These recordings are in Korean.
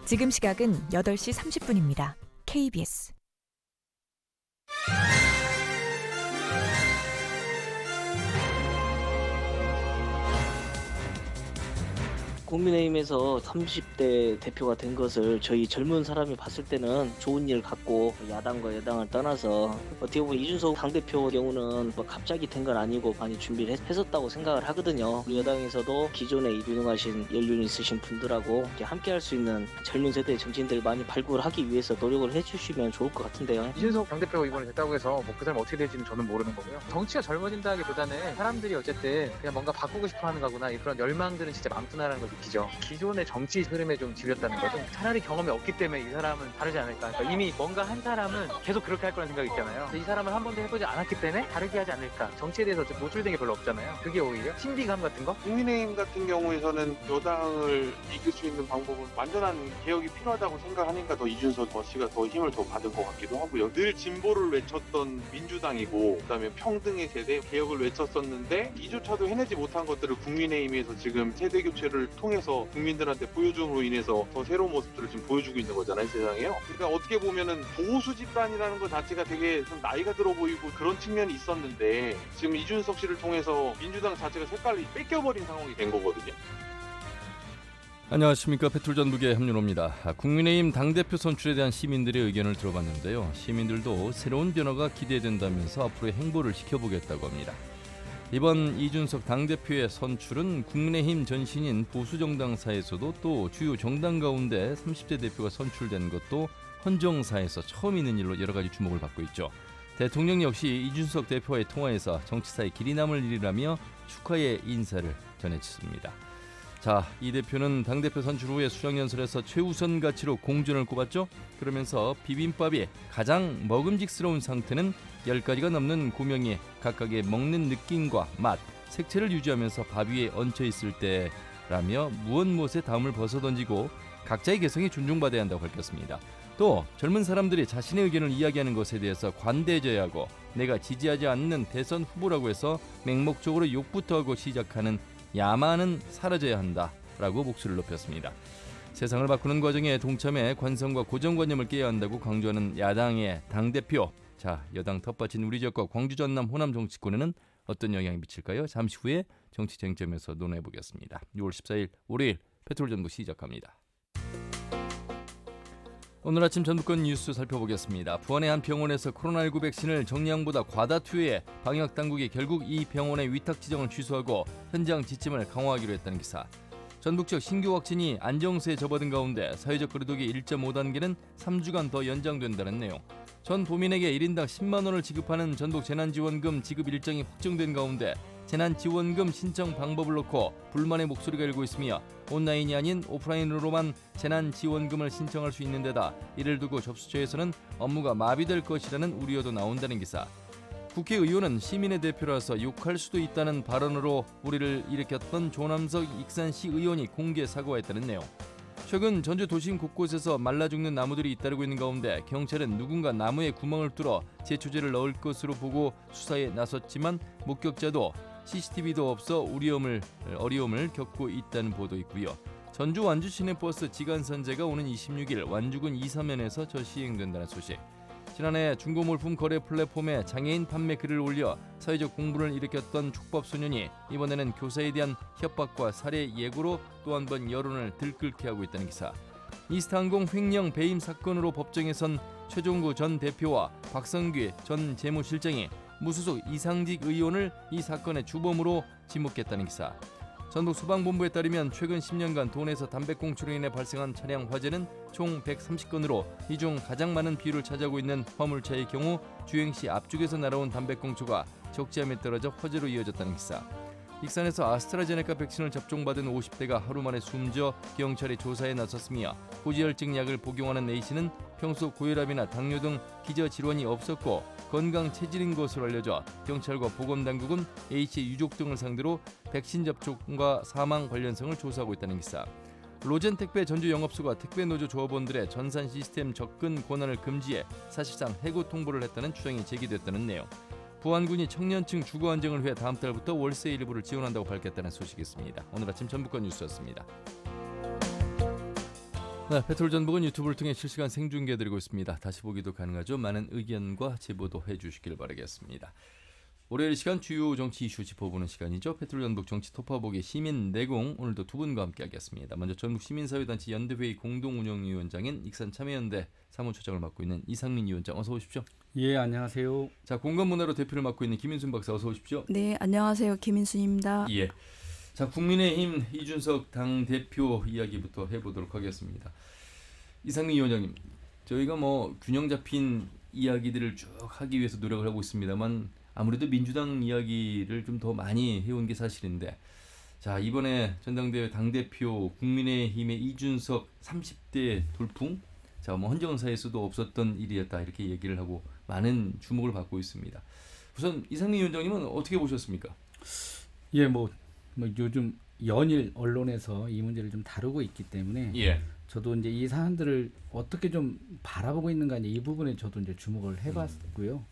지금 시각은 8시 30분입니다. KBS 국민의힘에서 30대 대표가 된 것을 저희 젊은 사람이 봤을 때는 좋은 일 같고, 야당과 여당을 떠나서 어떻게 보면 이준석 당대표 경우는 뭐 갑자기 된 건 아니고 많이 준비를 했었다고 생각을 하거든요. 우리 여당에서도 기존에 유능하신 연륜 있으신 분들하고 함께 할 수 있는 젊은 세대의 정치인들 많이 발굴하기 위해서 노력을 해주시면 좋을 것 같은데요. 이준석 당대표가 이번에 됐다고 해서 뭐 그 사람 어떻게 될지는 저는 모르는 거고요. 정치가 젊어진다기보다는 사람들이 어쨌든 그냥 뭔가 바꾸고 싶어 하는 거구나, 그런 열망들은 진짜 많구나라는 걸 느끼죠. 기존의 정치 흐름에 좀 질렸다는 거죠. 차라리 경험이 없기 때문에 이 사람은 다르지 않을까. 그러니까 이미 뭔가 한 사람은 계속 그렇게 할 거라는 생각이 있잖아요. 근데 이 사람은 한 번도 해보지 않았기 때문에 다르게 하지 않을까. 정치에 대해서 노출된 게 별로 없잖아요. 그게 오히려 신비감 같은 거? 국민의힘 같은 경우에서는 여당을 이길 수 있는 방법은 완전한 개혁이 필요하다고 생각하니까 더 이준석 씨가 더 힘을 더 받은 것 같기도 하고요. 늘 진보를 외쳤던 민주당이고, 그다음에 평등의 세대, 개혁을 외쳤었는데 이조차도 해내지 못한 것들을 국민의힘에서 지금 세대 교체를 통해서 국민들한테 보여줌으로 인해서 더 새로운 모습들을 지금 보여주고 있는 거잖아요, 세상에요. 그러니까 어떻게 보면은 보수 집단이라는 것 자체가 되게 좀 나이가 들어 보이고 그런 측면이 있었는데, 지금 이준석 씨를 통해서 민주당 자체가 색깔이 뺏겨버린 상황이 된 거거든요. 안녕하십니까. 배틀전북의 함윤호입니다. 국민의힘 당대표 선출에 대한 시민들의 의견을 들어봤는데요. 시민들도 새로운 변화가 기대된다면서 앞으로의 행보를 지켜보겠다고 합니다. 이번 이준석 당대표의 선출은 국민의힘 전신인 보수정당사에서도 또 주요 정당 가운데 30대 대표가 선출된 것도 헌정사에서 처음 있는 일로 여러 가지 주목을 받고 있죠. 대통령 역시 이준석 대표와의 통화에서 정치사에 길이 남을 일이라며 축하의 인사를 전해주습니다. 자, 이 대표는 당대표 선출 후에 수정연설에서 최우선 가치로 공존을 꼽았죠. 그러면서 비빔밥이 가장 먹음직스러운 상태는 10가지가 넘는 고명이 각각의 먹는 느낌과 맛, 색채를 유지하면서 밥 위에 얹혀있을 때라며 무엇무엇의 다음을 벗어던지고 각자의 개성이 존중받아야 한다고 밝혔습니다. 또 젊은 사람들이 자신의 의견을 이야기하는 것에 대해서 관대해져야 하고, 내가 지지하지 않는 대선 후보라고 해서 맹목적으로 욕부터 하고 시작하는 야만은 사라져야 한다라고 목소리를 높였습니다. 세상을 바꾸는 과정에 동참해 관성과 고정관념을 깨야 한다고 강조하는 야당의 당대표. 자, 여당 텃밭인 우리 지역과 광주 전남 호남 정치권에는 어떤 영향이 미칠까요? 잠시 후에 정치 쟁점에서 논해보겠습니다. 6월 14일 월요일 페트롤전북 시작합니다. 오늘 아침 전북권 뉴스 살펴보겠습니다. 부안의 한 병원에서 코로나19 백신을 정량보다 과다 투여해 방역당국이 결국 이 병원의 위탁 지정을 취소하고 현장 지침을 강화하기로 했다는 기사. 전북 지역 신규 확진이 안정세에 접어든 가운데 사회적 거리두기 1.5단계는 3주간 더 연장된다는 내용. 전 도민에게 1인당 10만 원을 지급하는 전북 재난지원금 지급 일정이 확정된 가운데 재난지원금 신청 방법을 놓고 불만의 목소리가 일고 있으며, 온라인이 아닌 오프라인으로만 재난지원금을 신청할 수 있는 데다 이를 두고 접수처에서는 업무가 마비될 것이라는 우려도 나온다는 기사. 국회의원은 시민의 대표라서 욕할 수도 있다는 발언으로 우리를 일으켰던 조남석 익산시 의원이 공개 사과했다는 내용. 최근 전주 도심 곳곳에서 말라 죽는 나무들이 잇따르고 있는 가운데 경찰은 누군가 나무에 구멍을 뚫어 제초제를 넣을 것으로 보고 수사에 나섰지만 목격자도 CCTV도 없어 어려움을 겪고 있다는 보도 있고요. 전주 완주 시내버스 지간선제가 오는 26일 완주군 이서면에서 시행된다는 소식. 지난해 중고물품 거래 플랫폼에 장애인 판매 글을 올려 사회적 공분을 일으켰던 촉법소년이 이번에는 교사에 대한 협박과 살해 예고로 또 한 번 여론을 들끓게 하고 있다는 기사. 이스타항공 횡령 배임 사건으로 법정에 선 최종구 전 대표와 박성규 전 재무실장이 무소속 이상직 의원을 이 사건의 주범으로 지목했다는 기사. 전북 소방본부에 따르면 최근 10년간 도내에서 담배꽁초로 인해 발생한 차량 화재는 총 130건으로 이 중 가장 많은 비율을 차지하고 있는 화물차의 경우 주행시 앞쪽에서 날아온 담배꽁초가 적재함에 떨어져 화재로 이어졌다는 기사. 익산에서 아스트라제네카 백신을 접종받은 50대가 하루 만에 숨져 경찰이 조사에 나섰으며 고지혈증 약을 복용하는 A씨는 평소 고혈압이나 당뇨 등 기저질환이 없었고 건강 체질인 것으로 알려져 경찰과 보건당국은 A씨의 유족 등을 상대로 백신 접종과 사망 관련성을 조사하고 있다는 기사. 로젠택배 전주 영업소가 택배노조 조합원들의 전산 시스템 접근 권한을 금지해 사실상 해고 통보를 했다는 추정이 제기됐다는 내용. 부안군이 청년층 주거 안정을 위해 다음 달부터 월세 일부를 지원한다고 밝혔다는 소식이 있습니다. 오늘 아침 전북권 뉴스였습니다. 네, 페트롤 전북은 유튜브를 통해 실시간 생중계드리고 있습니다. 다시 보기도 가능하죠. 많은 의견과 제보도 해주시길 바라겠습니다. 월요일 시간 주요 정치 이슈 짚어보는 시간이죠. 페트롤 전북 정치 토파보기 시민 내공, 오늘도 두 분과 함께하겠습니다. 먼저 전북 시민사회단체 연대회의 공동운영위원장인 익산참여연대 사무처장을 맡고 있는 이상민 위원장, 어서 오십시오. 예, 안녕하세요. 자, 공감문화로 대표를 맡고 있는 김인순 박사, 어서 오십시오. 네, 안녕하세요. 김인순입니다. 예. 자, 국민의힘 이준석 당 대표 이야기부터 해보도록 하겠습니다. 이상민 위원장님, 저희가 뭐 균형 잡힌 이야기들을 쭉 하기 위해서 노력을 하고 있습니다만 아무래도 민주당 이야기를 좀 더 많이 해온 게 사실인데, 자, 이번에 전당대회 당 대표 국민의힘의 이준석 30대 돌풍, 자, 뭐 헌정사에서도 없었던 일이었다 이렇게 얘기를 하고 많은 주목을 받고 있습니다. 우선 이상민 위원장님은 어떻게 보셨습니까? 예, 뭐 요즘 연일 언론에서 이 문제를 좀 다루고 있기 때문에 예. 저도 이제 이 사안들을 어떻게 좀 바라보고 있는가, 이 부분에 저도 이제 주목을 해봤고요.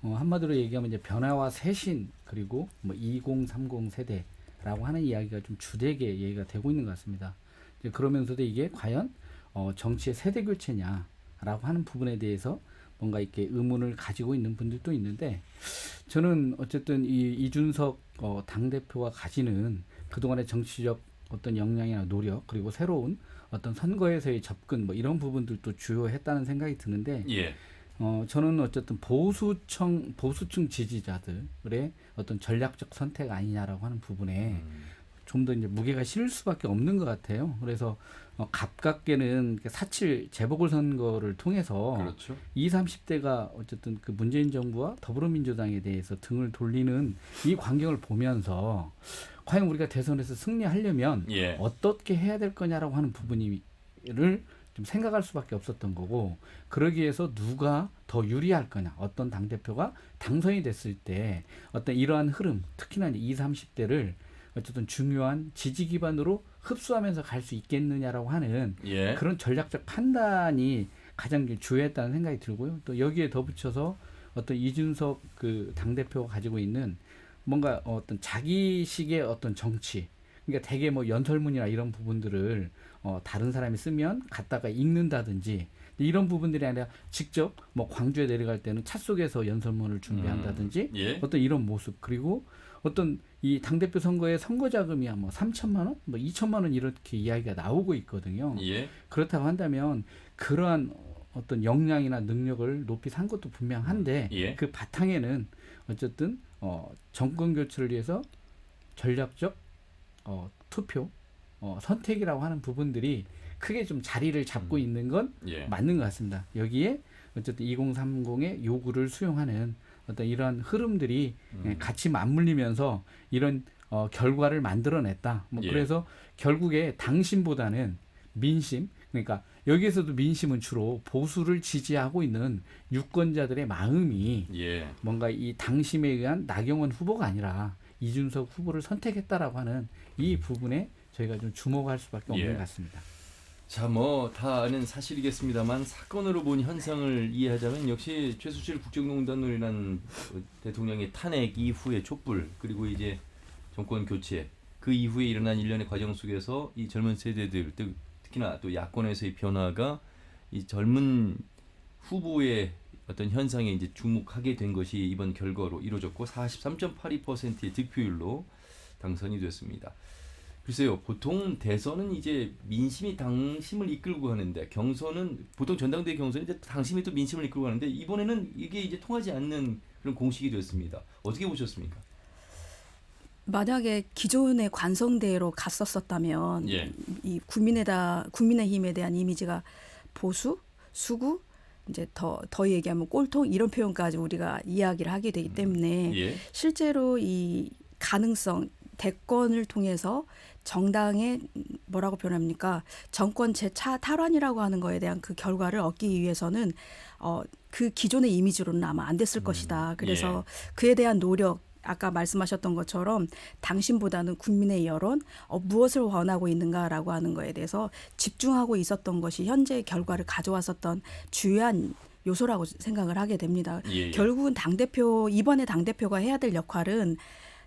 한마디로 얘기하면 이제 변화와 쇄신, 그리고 뭐 2030 세대라고 하는 이야기가 좀 주되게 얘기가 되고 있는 것 같습니다. 이제 그러면서도 이게 과연 정치의 세대 교체냐라고 하는 부분에 대해서 뭔가 이렇게 의문을 가지고 있는 분들도 있는데, 저는 어쨌든 이 이준석 당대표가 가지는 그동안의 정치적 어떤 역량이나 노력, 그리고 새로운 어떤 선거에서의 접근, 뭐 이런 부분들도 주요했다는 생각이 드는데, 예. 저는 어쨌든 보수층 지지자들의 어떤 전략적 선택 아니냐라고 하는 부분에 좀 더 이제 무게가 실릴 수밖에 없는 것 같아요. 그래서 가깝게는 4.7 재보궐선거를 통해서 그렇죠. 20, 30대가 어쨌든 그 문재인 정부와 더불어민주당에 대해서 등을 돌리는 이 광경을 보면서 과연 우리가 대선에서 승리하려면 예. 어떻게 해야 될 거냐라고 하는 부분을 좀 생각할 수밖에 없었던 거고, 그러기 위해서 누가 더 유리할 거냐, 어떤 당대표가 당선이 됐을 때 어떤 이러한 흐름, 특히나 이제 20, 30대를 어쨌든 중요한 지지 기반으로 흡수하면서 갈 수 있겠느냐라고 하는 예. 그런 전략적 판단이 가장 주요했다는 생각이 들고요. 또 여기에 덧붙여서 어떤 이준석 그 당대표가 가지고 있는 뭔가 어떤 자기식의 어떤 정치, 그러니까 대개 뭐 연설문이나 이런 부분들을 다른 사람이 쓰면 갖다가 읽는다든지, 이런 부분들이 아니라 직접 뭐 광주에 내려갈 때는 차 속에서 연설문을 준비한다든지 예. 어떤 이런 모습, 그리고 어떤 이 당대표 선거에 선거 자금이야 뭐 3천만 원, 뭐 2천만 원 이렇게 이야기가 나오고 있거든요. 예. 그렇다고 한다면 그러한 어떤 역량이나 능력을 높이 산 것도 분명한데, 예. 그 바탕에는 어쨌든 정권 교체를 위해서 전략적 투표 선택이라고 하는 부분들이 크게 좀 자리를 잡고 있는 건 예. 맞는 것 같습니다. 여기에 어쨌든 2030의 요구를 수용하는 어떤 이러한 흐름들이 같이 맞물리면서 이런 결과를 만들어냈다. 뭐 예. 그래서 결국에 당심보다는 민심, 그러니까 여기에서도 민심은 주로 보수를 지지하고 있는 유권자들의 마음이 예. 뭔가 이 당심에 의한 나경원 후보가 아니라 이준석 후보를 선택했다라고 하는 이 부분에 저희가 좀 주목할 수밖에 없는 예. 것 같습니다. 자, 뭐 다 아는 사실이겠습니다만 사건으로 본 현상을 이해하자면 역시 최수실 국정농단으로 대통령의 탄핵 이후의 촛불, 그리고 이제 정권 교체, 그 이후에 일어난 일련의 과정 속에서 이 젊은 세대들, 특히나 또 야권에서의 변화가 이 젊은 후보의 어떤 현상에 이제 주목하게 된 것이 이번 결과로 이루어졌고 43.82%의 득표율로 당선이 됐습니다. 글쎄요, 보통 대선은 이제 민심이 당심을 이끌고 하는데, 경선은 보통 전당대회 경선은 이제 당심이 또 민심을 이끌고 하는데, 이번에는 이게 이제 통하지 않는 그런 공식이 됐습니다. 어떻게 보셨습니까? 만약에 기존의 관성대로 갔었었다면 예. 이 국민의힘에 대한 이미지가 보수, 수구, 이제 더 얘기하면 꼴통, 이런 표현까지 우리가 이야기를 하게 되기 때문에 예. 실제로 이 가능성, 대권을 통해서 정당의 뭐라고 표현합니까? 정권 탈환이라고 하는 거에 대한 그 결과를 얻기 위해서는 그 기존의 이미지로는 아마 안 됐을 것이다. 그래서 그에 대한 노력, 아까 말씀하셨던 것처럼 당신보다는 국민의 여론, 무엇을 원하고 있는가라고 하는 거에 대해서 집중하고 있었던 것이 현재 결과를 가져왔었던 주요한 요소라고 생각을 하게 됩니다. 예. 결국은 이번에 당대표가 해야 될 역할은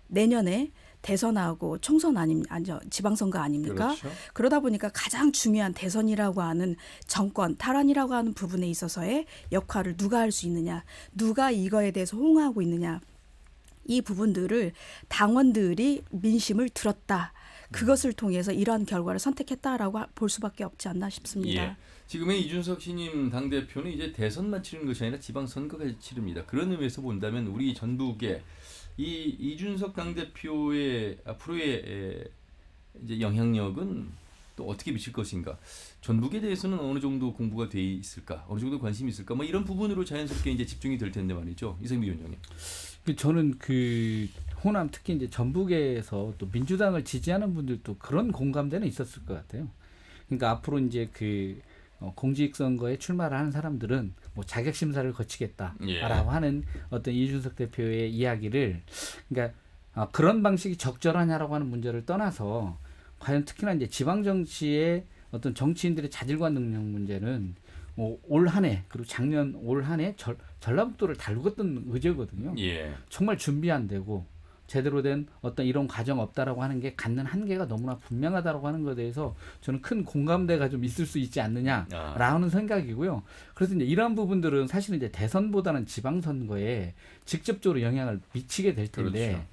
내년에 대선하고 총선 아니죠, 지방선거 아닙니까? 그렇죠. 그러다 보니까 가장 중요한 대선이라고 하는 정권 탈환이라고 하는 부분에 있어서의 역할을 누가 할 수 있느냐, 누가 이거에 대해서 호응하고 있느냐, 이 부분들을 당원들이 민심을 들었다. 그것을 통해서 이러한 결과를 선택했다라고 볼 수밖에 없지 않나 싶습니다. 예. 지금의 이준석 신임 당대표는 이제 대선만 치르는 것이 아니라 지방선거까지 치릅니다. 그런 의미에서 본다면 우리 전북에 이 이준석 당대표의 앞으로의 이제 영향력은 또 어떻게 미칠 것인가? 전북에 대해서는 어느 정도 공부가 돼 있을까? 어느 정도 관심이 있을까? 뭐 이런 부분으로 자연스럽게 이제 집중이 될 텐데 말이죠. 이상미 위원장님. 저는 그 호남 특히 이제 전북에서 또 민주당을 지지하는 분들도 그런 공감대는 있었을 것 같아요. 그러니까 앞으로 이제 그 공직선거에 출마를 하는 사람들은 뭐 자격 심사를 거치겠다라고 예. 하는 어떤 이준석 대표의 이야기를, 그러니까 그런 방식이 적절하냐라고 하는 문제를 떠나서 과연 특히나 이제 지방 정치의 어떤 정치인들의 자질과 능력 문제는 올 한해 그리고 작년 올 한해 전라북도를 달궜던 의제거든요. 예. 정말 준비 안 되고 제대로 된 어떤 이런 과정 없다라고 하는 게 갖는 한계가 너무나 분명하다라고 하는 것에 대해서 저는 큰 공감대가 좀 있을 수 있지 않느냐라는 생각이고요. 그래서 이제 이러한 부분들은 사실은 이제 대선보다는 지방선거에 직접적으로 영향을 미치게 될 텐데, 그렇죠.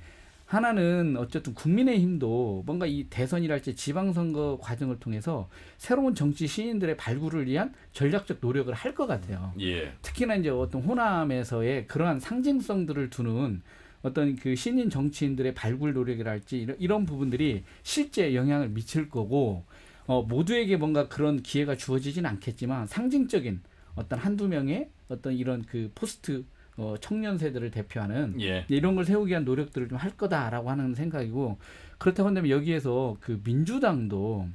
하나는 어쨌든 국민의힘도 뭔가 이 대선이랄지 지방선거 과정을 통해서 새로운 정치 신인들의 발굴을 위한 전략적 노력을 할 것 같아요. 예. 특히나 이제 어떤 호남에서의 그러한 상징성들을 두는 어떤 그 신인 정치인들의 발굴 노력이랄지 이런 부분들이 실제 영향을 미칠 거고, 모두에게 뭔가 그런 기회가 주어지진 않겠지만 상징적인 어떤 한두 명의 어떤 이런 그 포스트 청년 세대를 대표하는 예. 이런 걸 세우기 위한 노력들을 좀 할 거다라고 하는 생각이고, 그렇다고 한다면 여기에서 그 민주당도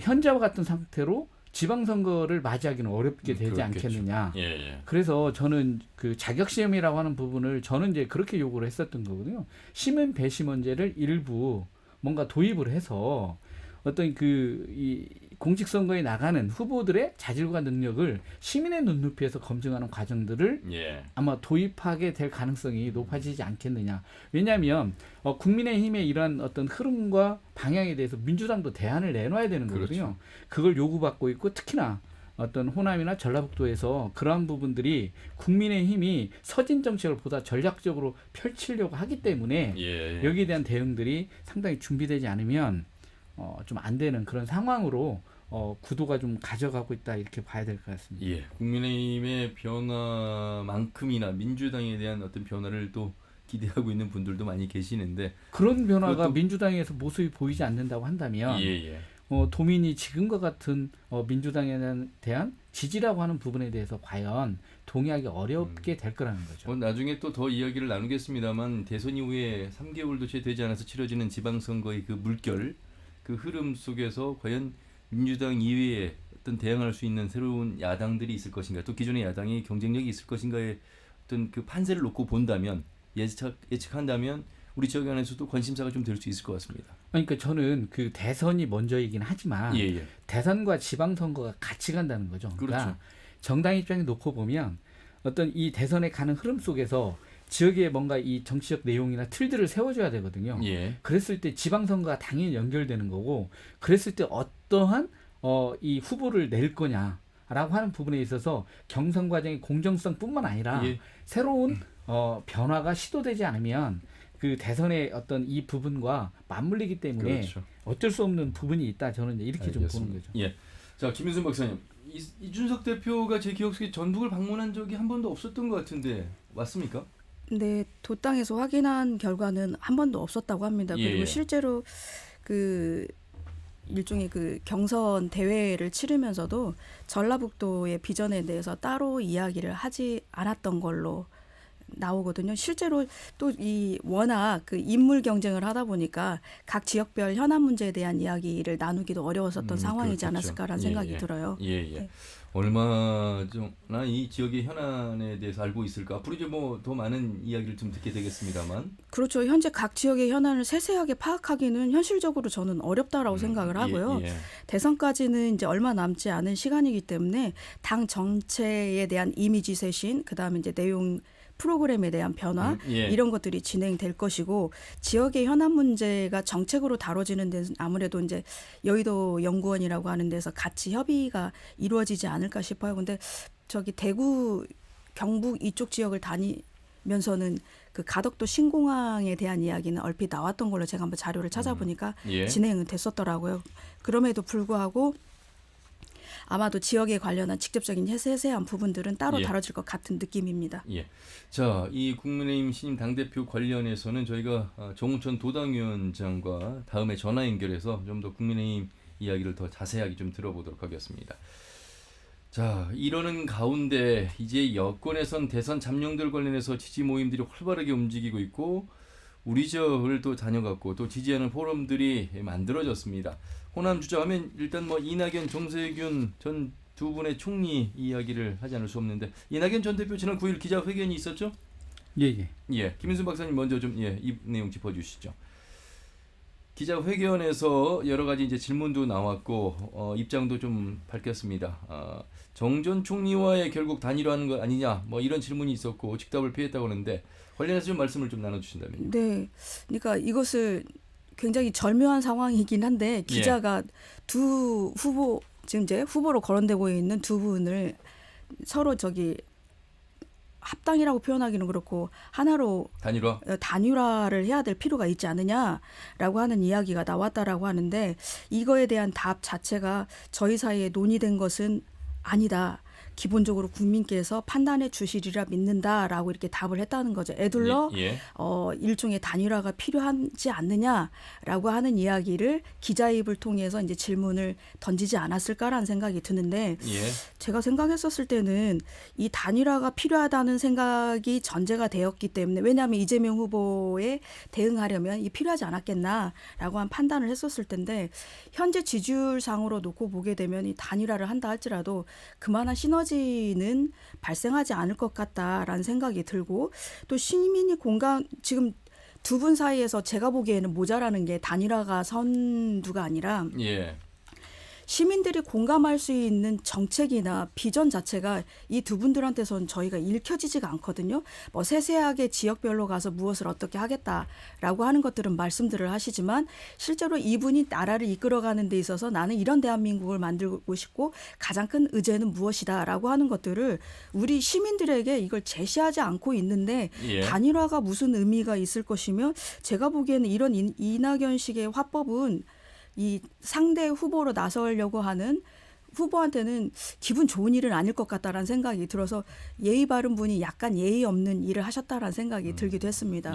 현재와 같은 상태로 지방선거를 맞이하기는 어렵게 되지 그렇겠죠. 않겠느냐. 예. 예. 그래서 저는 그 자격시험이라고 하는 부분을 저는 이제 그렇게 요구를 했었던 거거든요. 시민 배시 문제를 일부 뭔가 도입을 해서 어떤 이 공직선거에 나가는 후보들의 자질과 능력을 시민의 눈높이에서 검증하는 과정들을 예. 아마 도입하게 될 가능성이 높아지지 않겠느냐. 왜냐하면 국민의힘의 이러한 어떤 흐름과 방향에 대해서 민주당도 대안을 내놔야 되는 거거든요. 그렇죠. 그걸 요구받고 있고, 특히나 어떤 호남이나 전라북도에서 그러한 부분들이 국민의힘이 서진 정책을 보다 전략적으로 펼치려고 하기 때문에 예. 여기에 대한 대응들이 상당히 준비되지 않으면 좀 안 되는 그런 상황으로 구도가 좀 가져가고 있다, 이렇게 봐야 될 것 같습니다. 예, 국민의힘의 변화만큼이나 민주당에 대한 어떤 변화를 또 기대하고 있는 분들도 많이 계시는데, 그런 변화가 그것도- 민주당에서 모습이 보이지 않는다고 한다면 예. 도민이 지금과 같은 민주당에 대한 지지라고 하는 부분에 대해서 과연 동의하기 어렵게 될 거라는 거죠. 나중에 또 더 이야기를 나누겠습니다만, 대선 이후에 3개월도 채 되지 않아서 치러지는 지방선거의 그 물결, 그 흐름 속에서 과연 민주당 이외에 어떤 대응할 수 있는 새로운 야당들이 있을 것인가, 또 기존의 야당이 경쟁력이 있을 것인가의 어떤 그 판세를 놓고 본다면, 예측한다면 우리 지역 안에서도 관심사가 좀 될 수 있을 것 같습니다. 그러니까 저는 그 대선이 먼저이긴 하지만 예. 대선과 지방선거가 같이 간다는 거죠. 그러니까 그렇죠. 정당 입장에 놓고 보면 어떤 이 대선에 가는 흐름 속에서 지역에 뭔가 이 정치적 내용이나 틀들을 세워줘야 되거든요. 예. 그랬을 때 지방선거가 당연히 연결되는 거고, 그랬을 때 어떠한 이 후보를 낼 거냐라고 하는 부분에 있어서 경선 과정의 공정성뿐만 아니라 예. 새로운 변화가 시도되지 않으면 그 대선의 어떤 이 부분과 맞물리기 때문에 그렇죠. 어쩔 수 없는 부분이 있다. 저는 이제 이렇게 좀 보는 거죠. 예. 자, 김윤순 박사님, 이준석 대표가 제 기억 속에 전북을 방문한 적이 한 번도 없었던 것 같은데 맞습니까? 네, 도당에서 확인한 결과는 한 번도 없었다고 합니다. 예. 그리고 실제로 그 일종의 그 경선 대회를 치르면서도 전라북도의 비전에 대해서 따로 이야기를 하지 않았던 걸로 나오거든요. 실제로 또 이 워낙 그 인물 경쟁을 하다 보니까 각 지역별 현안 문제에 대한 이야기를 나누기도 어려웠었던 상황이지 그렇겠죠. 않았을까라는 생각이 들어요. 예. 네. 얼마나 이 지역의 현안에 대해서 알고 있을까? 앞으로 이제 뭐 더 많은 이야기를 좀 듣게 되겠습니다만. 그렇죠. 현재 각 지역의 현안을 세세하게 파악하기는 현실적으로 저는 어렵다라고 생각을 하고요. 예. 대선까지는 이제 얼마 남지 않은 시간이기 때문에 당 정체에 대한 이미지 쇄신, 그다음에 이제 내용 프로그램에 대한 변화 예. 이런 것들이 진행될 것이고 지역의 현안 문제가 정책으로 다뤄지는 데는 아무래도 이제 여의도 연구원이라고 하는 데서 같이 협의가 이루어지지 않을까 싶어요. 근데 저기 대구 경북 이쪽 지역을 다니면서는 그 가덕도 신공항에 대한 이야기는 얼핏 나왔던 걸로 제가 한번 자료를 찾아보니까 예. 진행은 됐었더라고요. 그럼에도 불구하고 아마도 지역에 관련한 직접적인 세세한 부분들은 따로 예. 다뤄질 것 같은 느낌입니다. 예. 자, 이 국민의힘 신임 당대표 관련해서는 저희가 정운천 도당위원장과 다음에 전화 연결해서 좀 더 국민의힘 이야기를 더 자세하게 좀 들어보도록 하겠습니다. 자, 이러는 가운데 이제 여권에선 대선 잠룡들 관련해서 지지 모임들이 활발하게 움직이고 있고 우리 지역을 또 다녀갔고 또 지지하는 포럼들이 만들어졌습니다. 호남 주자하면 일단 뭐 이낙연, 정세균 전 두 분의 총리 이야기를 하지 않을 수 없는데 이낙연 전 대표 지난 9일 기자회견이 있었죠? 예. 예, 김인순 박사님 먼저 좀 이 내용 짚어주시죠. 기자회견에서 여러 가지 이제 질문도 나왔고 입장도 좀 밝혔습니다. 정전 총리와의 결국 단일화하는 거 아니냐 뭐 이런 질문이 있었고 직답을 피했다고 하는데 관련해서 좀 말씀을 좀 나눠주신다면요. 네, 그러니까 이것을 굉장히 절묘한 상황이긴 한데 기자가 두 후보 지금 이제 후보로 거론되고 있는 두 분을 서로 저기 합당이라고 표현하기는 그렇고 하나로 단일화를 해야 될 필요가 있지 않느냐라고 하는 이야기가 나왔다라고 하는데 이거에 대한 답 자체가 저희 사이에 논의된 것은 아니다. 기본적으로 국민께서 판단해 주시리라 믿는다라고 이렇게 답을 했다는 거죠. 애둘러 일종의 단일화가 필요하지 않느냐라고 하는 이야기를 기자입을 통해서 이제 질문을 던지지 않았을까라는 생각이 드는데 제가 생각했었을 때는 이 단일화가 필요하다는 생각이 전제가 되었기 때문에 왜냐하면 이재명 후보에 대응하려면 이 필요하지 않았겠나라고 한 판단을 했었을 텐데 현재 지지율상으로 놓고 보게 되면 이 단일화를 한다 할지라도 그만한 시너지는 발생하지 않을 것 같다라는 생각이 들고 또 시민이 공감 지금 두 분 사이에서 제가 보기에는 모자라는 게 단일화가 선두가 아니라 시민들이 공감할 수 있는 정책이나 비전 자체가 이 두 분들한테선 저희가 읽혀지지가 않거든요. 뭐 세세하게 지역별로 가서 무엇을 어떻게 하겠다라고 하는 것들은 말씀들을 하시지만 실제로 이분이 나라를 이끌어가는 데 있어서 나는 이런 대한민국을 만들고 싶고 가장 큰 의제는 무엇이다라고 하는 것들을 우리 시민들에게 이걸 제시하지 않고 있는데 단일화가 무슨 의미가 있을 것이며 제가 보기에는 이런 이낙연식의 화법은 이 상대 후보로 나서려고 하는 후보한테는 기분 좋은 일은 아닐 것 같다라는 생각이 들어서 예의 바른 분이 약간 예의 없는 일을 하셨다라는 생각이 들기도 했습니다.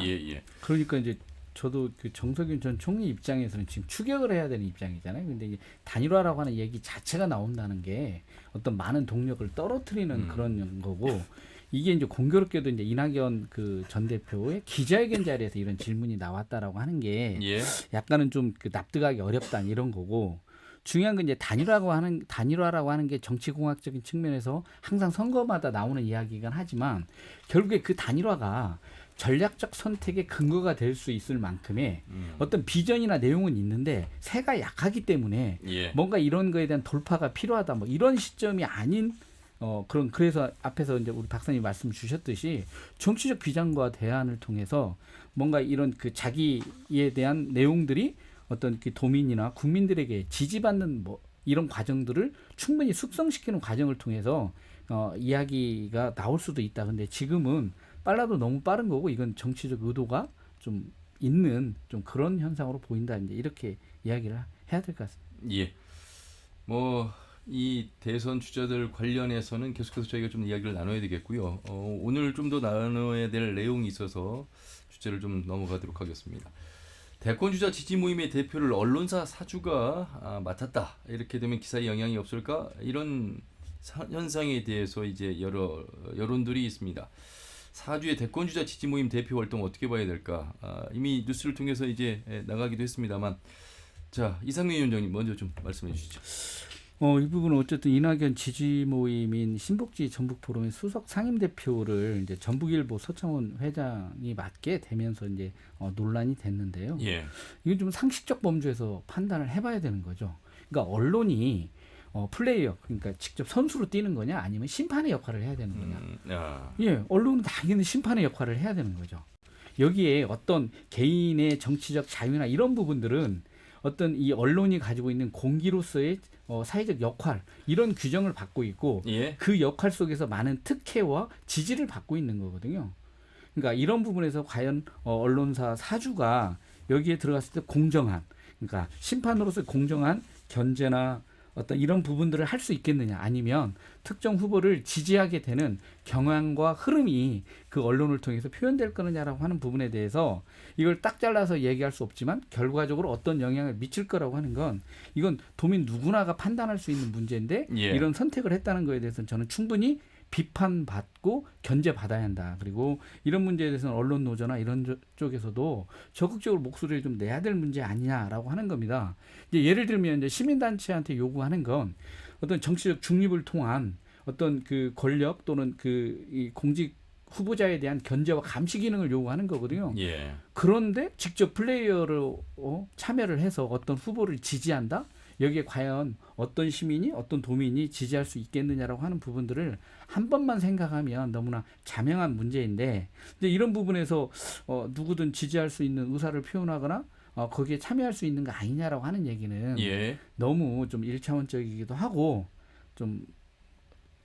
그러니까 이제 저도 그 정석윤 전 총리 입장에서는 지금 추격을 해야 되는 입장이잖아요. 근데 이제 단일화라고 하는 얘기 자체가 나온다는 게 어떤 많은 동력을 떨어뜨리는 그런 거고 이게 이제 공교롭게도 이제 이낙연 그 전 대표의 기자회견 자리에서 이런 질문이 나왔다라고 하는 게 약간은 좀 그 납득하기 어렵다 이런 거고 중요한 건 이제 단일화라고 하는 게 정치공학적인 측면에서 항상 선거마다 나오는 이야기긴 하지만 결국에 그 단일화가 전략적 선택의 근거가 될 수 있을 만큼의 어떤 비전이나 내용은 있는데 새가 약하기 때문에 뭔가 이런 거에 대한 돌파가 필요하다 뭐 이런 시점이 아닌 그래서 앞에서 이제 우리 박사님 말씀 주셨듯이 정치적 비전과 대안을 통해서 뭔가 이런 그 자기에 대한 내용들이 어떤 그 도민이나 국민들에게 지지받는 뭐 이런 과정들을 충분히 숙성시키는 과정을 통해서 이야기가 나올 수도 있다. 근데 지금은 빨라도 너무 빠른 거고 이건 정치적 의도가 좀 있는 좀 그런 현상으로 보인다. 이제 이렇게 이야기를 해야 될 것 같습니다. 이 대선 주자들 관련해서는 계속해서 저희가 좀 이야기를 나눠야 되겠고요. 오늘 좀 더 나눠야 될 내용이 있어서 주제를 좀 넘어가도록 하겠습니다. 대권 주자 지지 모임의 대표를 언론사 사주가 맡았다. 이렇게 되면 기사에 영향이 없을까? 이런 현상에 대해서 이제 여러 여론들이 있습니다. 사주의 대권 주자 지지 모임 대표 활동 어떻게 봐야 될까? 이미 뉴스를 통해서 이제 나가기도 했습니다만, 자 이상민 위원장님 먼저 좀 말씀해 주시죠. 이 부분은 어쨌든 이낙연 지지 모임인 신복지 전북포럼의 수석 상임대표를 이제 전북일보 서창원 회장이 맡게 되면서 이제 논란이 됐는데요. 이건 좀 상식적 범주에서 판단을 해봐야 되는 거죠. 그러니까 언론이 플레이어 그러니까 직접 선수로 뛰는 거냐 아니면 심판의 역할을 해야 되는 거냐. 아. 예, 언론은 당연히 심판의 역할을 해야 되는 거죠. 여기에 어떤 개인의 정치적 자유나 이런 부분들은 어떤 이 언론이 가지고 있는 공기로서의 사회적 역할 이런 규정을 받고 있고 예. 그 역할 속에서 많은 특혜와 지지를 받고 있는 거거든요. 그러니까 이런 부분에서 과연 언론사 사주가 여기에 들어갔을 때 공정한 그러니까 심판으로서 공정한 견제나 어떤 이런 부분들을 할 수 있겠느냐 아니면 특정 후보를 지지하게 되는 경향과 흐름이 그 언론을 통해서 표현될 거느냐라고 하는 부분에 대해서 이걸 딱 잘라서 얘기할 수 없지만 결과적으로 어떤 영향을 미칠 거라고 하는 건 이건 도민 누구나가 판단할 수 있는 문제인데 예. 이런 선택을 했다는 거에 대해서는 저는 충분히 비판받고 견제받아야 한다. 그리고 이런 문제에 대해서는 언론 노조나 이런 쪽에서도 적극적으로 목소리를 좀 내야 될 문제 아니냐라고 하는 겁니다. 이제 예를 들면 이제 시민단체한테 요구하는 건 어떤 정치적 중립을 통한 어떤 그 권력 또는 이 공직 후보자에 대한 견제와 감시 기능을 요구하는 거거든요. 예. 그런데 직접 플레이어로 참여를 해서 어떤 후보를 지지한다? 여기에 과연 어떤 시민이 어떤 도민이 지지할 수 있겠느냐라고 하는 부분들을 한 번만 생각하면 너무나 자명한 문제인데 이제 이런 부분에서 누구든 지지할 수 있는 의사를 표현하거나 거기에 참여할 수 있는 거 아니냐라고 하는 얘기는 예. 너무 좀 1차원적이기도 하고 좀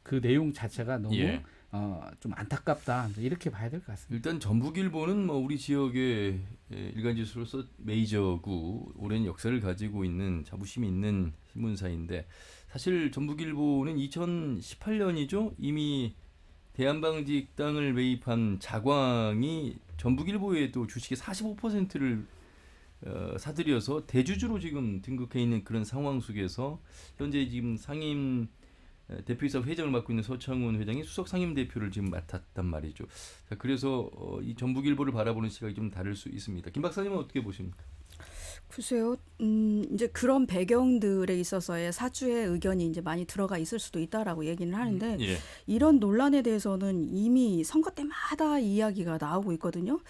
그 내용 자체가 너무 예. 좀 안타깝다 이렇게 봐야 될 것 같습니다. 일단 전북일보는 뭐 우리 지역의 일간지수로서 메이저구 오랜 역사를 가지고 있는 자부심이 있는 신문사인데 사실 전북일보는 2018년이죠. 이미 대한방직당을 매입한 자광이 전북일보의 또 주식의 45%를 사들여서 대주주로 지금 등극해 있는 그런 상황 속에서 현재 지금 상임 대표이사 회장을 맡고 있는 서창훈 회장이 수석 상임 대표를 지금 맡았단 말이죠. 자, 그래서 이 전북일보를 바라보는 시각이 좀 다를 수 있습니다. 김 박사님은 어떻게 보십니까? 글쎄요, 이제 그런 배경들에 있어서의 사주의 의견이 이제 많이 들어가 있을 수도 있다라고 얘기는 하는데 예. 이런 논란에 대해서는 이미 선거 때마다 이야기가 나오고 있거든요.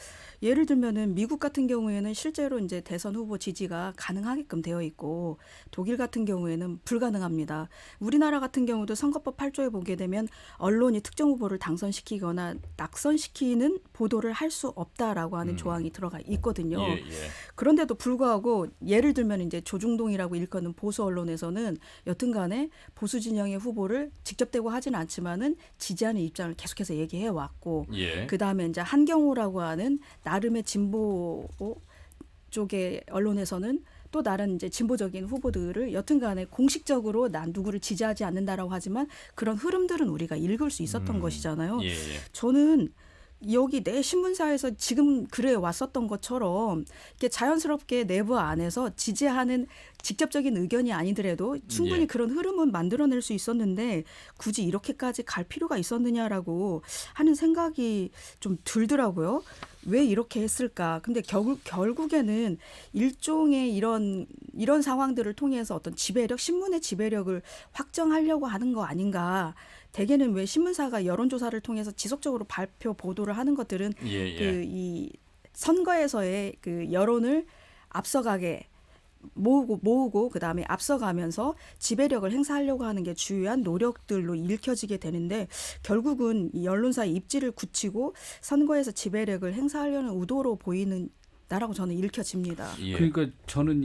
예를 들면은 미국 같은 경우에는 실제로 이제 대선 후보 지지가 가능하게끔 되어 있고 독일 같은 경우에는 불가능합니다. 우리나라 같은 경우도 선거법 8조에 보게 되면 언론이 특정 후보를 당선시키거나 낙선시키는 보도를 할 수 없다라고 하는 조항이 들어가 있거든요. 예, 예. 그런데도 불구하고 예를 들면 이제 조중동이라고 일컫는 보수 언론에서는 여튼간에 보수 진영의 후보를 직접 대고 하지는 않지만은 지지하는 입장을 계속해서 얘기해 왔고 예. 그 다음에 이제 한경호라고 하는 나름의 진보 쪽의 언론에서는 또 다른 이제 진보적인 후보들을 여튼간에 공식적으로 난 누구를 지지하지 않는다라고 하지만 그런 흐름들은 우리가 읽을 수 있었던 것이잖아요. 예, 예. 저는 여기 내 신문사에서 지금 그래 왔었던 것처럼 이렇게 자연스럽게 내부 안에서 지지하는 직접적인 의견이 아니더라도 충분히 예. 그런 흐름은 만들어낼 수 있었는데 굳이 이렇게까지 갈 필요가 있었느냐라고 하는 생각이 좀 들더라고요. 왜 이렇게 했을까? 근데 결국에는 일종의 이런 상황들을 통해서 어떤 지배력, 신문의 지배력을 확정하려고 하는 거 아닌가? 대개는 왜 신문사가 여론조사를 통해서 지속적으로 발표 보도를 하는 것들은 예, 예. 이 선거에서의 그 여론을 앞서가게 모으고 그다음에 앞서가면서 지배력을 행사하려고 하는 게 주요한 노력들로 읽혀지게 되는데 결국은 이 언론사의 입지를 굳히고 선거에서 지배력을 행사하려는 의도로 보이는다라고 저는 읽혀집니다. 예. 그러니까 저는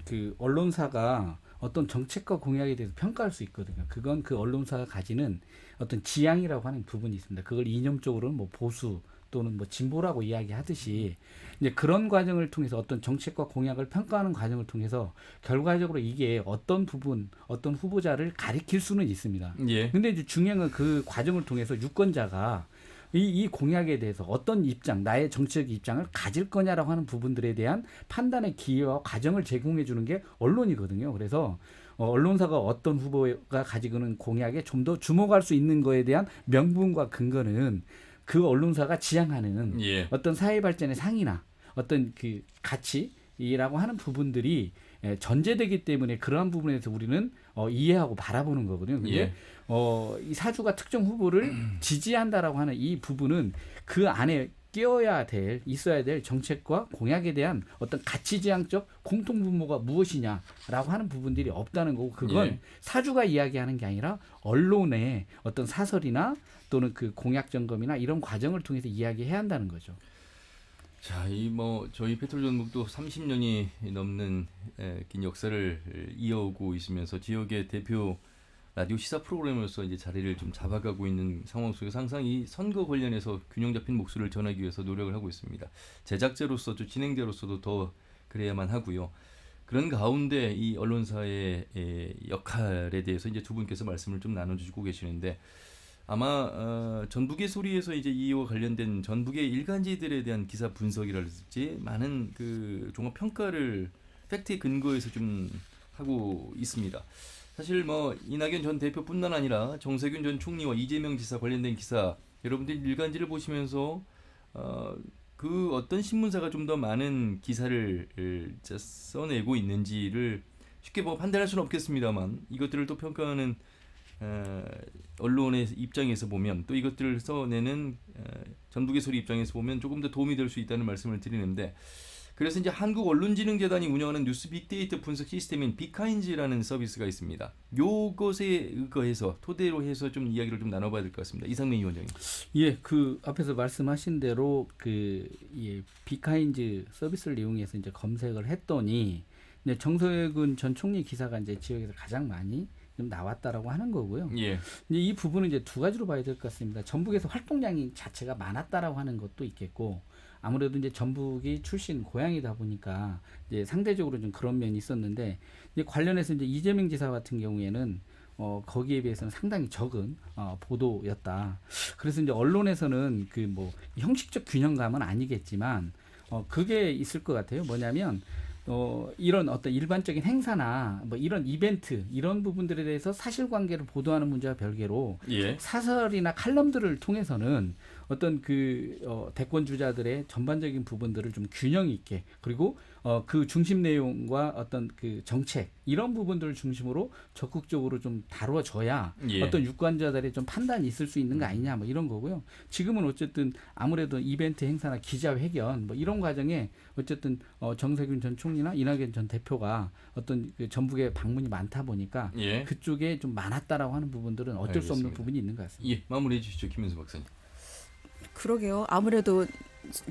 그 언론사가 어떤 정책과 공약에 대해서 평가할 수 있거든요. 그건 그 언론사가 가지는 어떤 지향이라고 하는 부분이 있습니다. 그걸 이념적으로는 뭐 보수 또는 뭐 진보라고 이야기하듯이 이제 그런 과정을 통해서 어떤 정책과 공약을 평가하는 과정을 통해서 결과적으로 이게 어떤 부분, 어떤 후보자를 가리킬 수는 있습니다. 예. 근데 이제 중요한 건 그 과정을 통해서 유권자가 이 공약에 대해서 어떤 입장, 나의 정치적 입장을 가질 거냐라고 하는 부분들에 대한 판단의 기회와 과정을 제공해 주는 게 언론이거든요. 그래서 언론사가 어떤 후보가 가지고 있는 공약에 좀 더 주목할 수 있는 거에 대한 명분과 근거는 그 언론사가 지향하는 예. 어떤 사회 발전의 상이나 어떤 그 가치라고 하는 부분들이 전제되기 때문에 그러한 부분에서 우리는 이해하고 바라보는 거거든요. 근데 예. 이 사주가 특정 후보를 지지한다라고 하는 이 부분은 그 안에 있어야 될 정책과 공약에 대한 어떤 가치지향적 공통분모가 무엇이냐라고 하는 부분들이 없다는 거고, 그건 예. 사주가 이야기하는 게 아니라 언론의 어떤 사설이나 또는 그 공약 점검이나 이런 과정을 통해서 이야기해야 한다는 거죠. 자, 이 뭐 저희 페트롤전북도 30년이 넘는 긴 역사를 이어오고 있으면서 지역의 대표 라디오 시사 프로그램으로서 이제 자리를 좀 잡아가고 있는 상황 속에서 항상 이 선거 관련해서 균형 잡힌 목소리를 전하기 위해서 노력을 하고 있습니다. 제작자로서 또 진행자로서도 더 그래야만 하고요. 그런 가운데 이 언론사의 역할에 대해서 이제 두 분께서 말씀을 좀 나눠주고 계시는데, 아마 전북의 소리에서 이제 이와 관련된 전북의 일간지들에 대한 기사 분석이랄지 많은 그 종합 평가를 팩트에 근거해서 좀 하고 있습니다. 사실 뭐 이낙연 전 대표뿐만 아니라 정세균 전 총리와 이재명 지사 관련된 기사, 여러분들이 일간지를 보시면서 그 어떤 신문사가 좀 더 많은 기사를 써내고 있는지를 쉽게 뭐 판단할 수는 없겠습니다만, 이것들을 또 평가하는 언론의 입장에서 보면, 또 이것들을 써내는 전북의 소리 입장에서 보면 조금 더 도움이 될 수 있다는 말씀을 드리는데, 그래서 이제 한국언론진흥재단이 운영하는 뉴스 빅데이터 분석 시스템인 빅카인즈라는 서비스가 있습니다. 요것에 의거해서 토대로 해서 좀 이야기를 좀 나눠봐야 될 것 같습니다. 이상민 위원장님. 예, 그 앞에서 말씀하신 대로 빅카인즈 서비스를 이용해서 이제 검색을 했더니 이제 정세균 전 총리 기사가 이제 지역에서 가장 많이 좀 나왔다라고 하는 거고요. 예. 이제 이 부분은 이제 두 가지로 봐야 될 것 같습니다. 전북에서 활동량이 자체가 많았다라고 하는 것도 있겠고, 아무래도 이제 전북이 출신 고향이다 보니까 이제 상대적으로 좀 그런 면이 있었는데, 이제 관련해서 이제 이재명 지사 같은 경우에는 거기에 비해서는 상당히 적은 보도였다. 그래서 이제 언론에서는 그 뭐 형식적 균형감은 아니겠지만 그게 있을 것 같아요. 뭐냐면 이런 어떤 일반적인 행사나 뭐 이런 이벤트 이런 부분들에 대해서 사실관계를 보도하는 문제와 별개로 예. 사설이나 칼럼들을 통해서는 어떤 대권 주자들의 전반적인 부분들을 좀 균형 있게, 그리고 그 중심 내용과 어떤 그 정책 이런 부분들을 중심으로 적극적으로 좀 다뤄줘야 예. 어떤 유권자들의 좀 판단이 있을 수 있는 거 아니냐 뭐 이런 거고요. 지금은 어쨌든 아무래도 이벤트 행사나 기자회견 뭐 이런 과정에 어쨌든 정세균 전 총리나 이낙연 전 대표가 어떤 그 전북에 방문이 많다 보니까 예. 그쪽에 좀 많았다라고 하는 부분들은 어쩔 수 없는 알겠습니다. 부분이 있는 것 같습니다. 예, 마무리해 주시죠, 김은수 박사님. 그러게요. 아무래도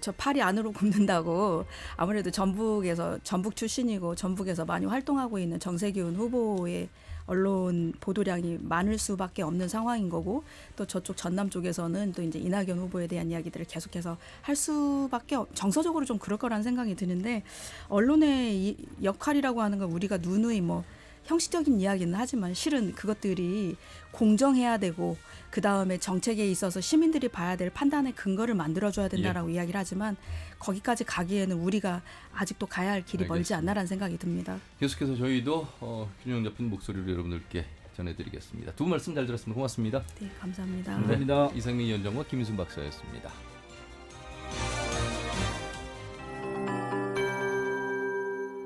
저 팔이 안으로 굽는다고, 아무래도 전북 출신이고 전북에서 많이 활동하고 있는 정세균 후보의 언론 보도량이 많을 수밖에 없는 상황인 거고, 또 저쪽 전남 쪽에서는 또 이제 이낙연 후보에 대한 이야기들을 계속해서 할 수밖에 정서적으로 좀 그럴 거라는 생각이 드는데, 언론의 이 역할이라고 하는 건 우리가 누누이 뭐 형식적인 이야기는 하지만 실은 그것들이 공정해야 되고, 그 다음에 정책에 있어서 시민들이 봐야 될 판단의 근거를 만들어줘야 된다라고 이야기를 하지만, 거기까지 가기에는 우리가 아직도 가야 할 길이 멀지 알겠습니다. 않나라는 생각이 듭니다. 계속해서 저희도 균형 잡힌 목소리로 여러분들께 전해드리겠습니다. 두 분 말씀 잘 들었습니다. 고맙습니다. 네, 감사합니다. 감사합니다. 이상민 위원장과 김인순 박사였습니다.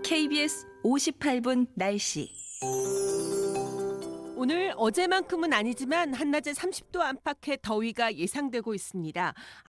KBS 58분 날씨. 오늘 어제만큼은 아니지만 한낮에 30도 안팎의 더위가 예상되고 있습니다.